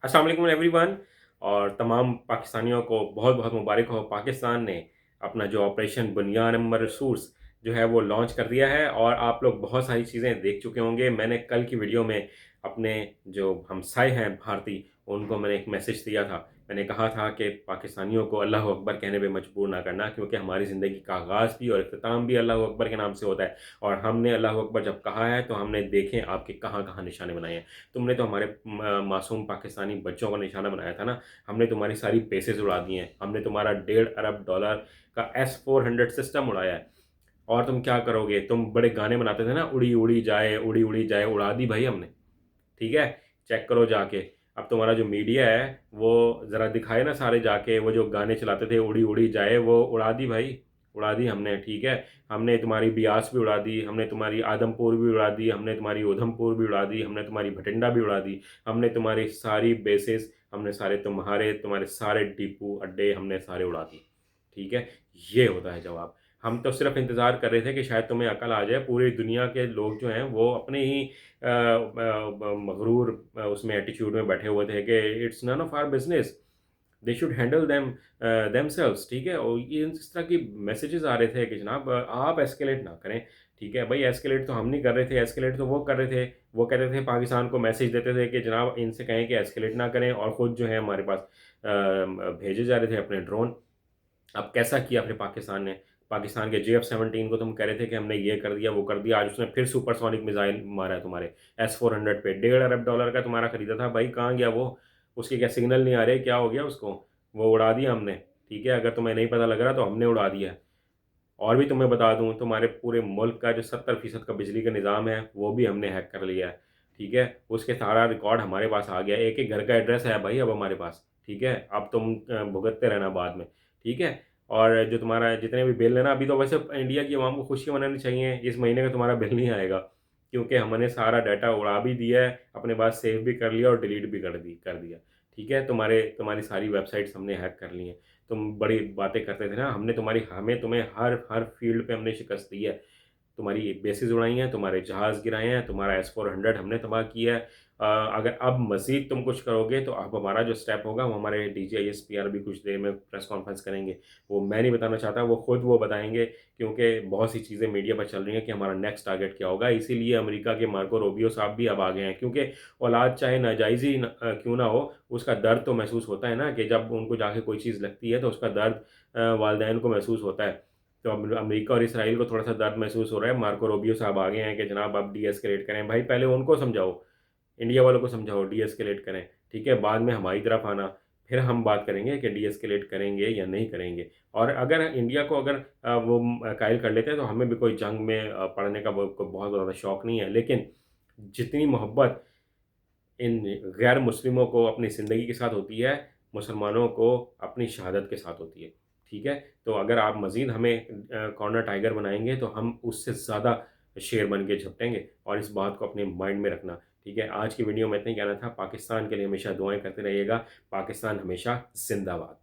अस्सलाम वालेकुम एवरीवन। और तमाम पाकिस्तानियों को बहुत बहुत मुबारक हो। पाकिस्तान ने अपना जो ऑपरेशन बुनियान नंबर रिसोर्स जो है वो लॉन्च कर दिया है और आप लोग बहुत सारी चीज़ें देख चुके होंगे। मैंने कल की वीडियो में अपने जो हमसाए हैं भारतीय, उनको मैंने एक मैसेज दिया था। मैंने कहा था कि पाकिस्तानियों को अल्लाह अकबर कहने पे मजबूर ना करना, क्योंकि हमारी ज़िंदगी का आगाज़ भी और इख्तिताम भी अल्लाह अकबर के नाम से होता है। और हमने अल्लाह अकबर जब कहा है तो हमने देखें आपके कहाँ-कहाँ निशाने बनाए हैं। तुमने तो हमारे मासूम पाकिस्तानी बच्चों को निशाना बनाया था ना। हमने तुम्हारी सारी बेसेस उड़ा दी हैं। हमने तुम्हारा $1.5 अरब का S-400 सिस्टम उड़ाया है। और तुम क्या करोगे? तुम बड़े गाने बनाते थे ना, उड़ी उड़ी जाए, उड़ी उड़ी जाए, उड़ा दी भाई हमने। ठीक है? चेक करो जाके। अब तुम्हारा जो मीडिया है वो ज़रा दिखाए ना सारे जाके, वो जो गाने चलाते थे उड़ी उड़ी जाए, वो उड़ा दी भाई, उड़ा दी हमने। ठीक है? हमने तुम्हारी बियास भी उड़ा दी, हमने तुम्हारी आदमपुर भी उड़ा दी, हमने तुम्हारी उधमपुर भी उड़ा दी, हमने तुम्हारी भटिंडा भी उड़ा दी, हमने तुम्हारी सारी बेसेस, हमने सारे तुम्हारे सारे डिपो अड्डे हमने सारे उड़ा दिए। ठीक है? ये होता है जवाब। हम तो सिर्फ़ इंतज़ार कर रहे थे कि शायद तुम्हें अकल आ जाए। पूरी दुनिया के लोग जो हैं वो अपने ही मगरूर उसमें एटीट्यूड में बैठे हुए थे कि it's none of our business, they should handle themselves. ठीक है? और ये इस तरह की मैसेजेस आ रहे थे कि जनाब आप एस्केलेट ना करें। ठीक है? भई एस्केलेट तो हम नहीं कर रहे थे, एस्केलेट तो वो कर रहे थे। वो कहते थे, पाकिस्तान को मैसेज देते थे कि जनाब इनसे कहें कि एस्केलेट ना करें, और खुद जो है हमारे पास भेजे जा रहे थे अपने ड्रोन। अब कैसा किया फिर पाकिस्तान ने? पाकिस्तान के JF-17 को तुम कह रहे थे कि हमने ये कर दिया, वो कर दिया। आज उसने फिर सुपरसोनिक मिसाइल मारा है तुम्हारे S-400 पे। $1.5 अरब का तुम्हारा खरीदा था भाई, कहाँ गया वो? उसके क्या सिग्नल नहीं आ रहे? क्या हो गया उसको? वो उड़ा दिया हमने। ठीक है? अगर तुम्हें नहीं पता लग रहा तो हमने उड़ा दिया है। और भी तुम्हें बता दूँ, तुम्हारे पूरे मुल्क का जो 70% का बिजली का निज़ाम है, वो भी हमने हैक कर लिया है। ठीक है? उसके सारा रिकॉर्ड हमारे पास आ गया है। एक-एक घर का एड्रेस है भाई अब हमारे पास। ठीक है? अब तुम भुगतते रहना बाद में। ठीक है? और जो तुम्हारा जितने भी बिल है ना, अभी तो वैसे इंडिया की आवाम को खुशियाँ मनानी चाहिए, इस महीने का तुम्हारा बिल नहीं आएगा। क्योंकि हमने सारा डाटा उड़ा भी दिया है, अपने पास सेव भी कर लिया और डिलीट भी कर दिया। ठीक है? तुम्हारी सारी वेबसाइट्स हमने हैक कर ली हैं। तुम बड़ी बातें करते थे ना, हमें तुम्हें हर हर फ़ील्ड पे हमने शिकस्त दी है। तुम्हारी बेसेस उड़ाई हैं, तुम्हारे जहाज़ गिराए हैं, तुम्हारा S-400 हमने तबाह किया है। अगर अब मज़ीद तुम कुछ करोगे तो अब हमारा जो स्टेप होगा, वो हमारे DGISPR भी कुछ देर में प्रेस कॉन्फ्रेंस करेंगे। वो मैं नहीं बताना चाहता, वो खुद वो बताएँगे, क्योंकि बहुत सी चीज़ें मीडिया पर चल रही हैं कि हमारा नेक्स्ट टारगेट क्या होगा। इसीलिए अमेरिका के मार्को रूबियो साहब भी अब आ गए हैं, क्योंकि औलाद चाहे नाजायज़ ही क्यों ना हो, उसका दर्द तो महसूस होता है ना, कि जब उनको जाके कोई चीज़ लगती है तो उसका दर्द वालिदैन को महसूस होता है। तो अब अमेरिका और इसराइल को थोड़ा-सा दर्द महसूस हो रहा है। मार्को रूबियो साहब आ गए हैं कि जनाब आप डी-एस्केलेट करें। भाई पहले उनको समझाओ, इंडिया वालों को समझाओ डी-एस्केलेट करें, ठीक है? बाद में हमारी तरफ आना, फिर हम बात करेंगे कि डी-एस्केलेट करेंगे या नहीं करेंगे। और अगर इंडिया को अगर कायल कर लेते हैं तो हमें भी कोई जंग में पड़ने का वो कोई बहुत ज़्यादा शौक नहीं है। लेकिन जितनी मोहब्बत इन गैर मुस्लिमों को अपनी ज़िंदगी के साथ होती है, मुसलमानों को अपनी शहादत के साथ होती है। ठीक है? तो अगर आप मज़ीद हमें कॉर्नर टाइगर बनाएँगे तो हम उससे ज़्यादा शेर बन के झपटेंगे, और इस बात को अपने माइंड में रखना। ठीक है? आज की वीडियो में इतना ही कहना था। पाकिस्तान के लिए हमेशा दुआएँ करते रहिएगा। पाकिस्तान हमेशा ज़िंदाबाद।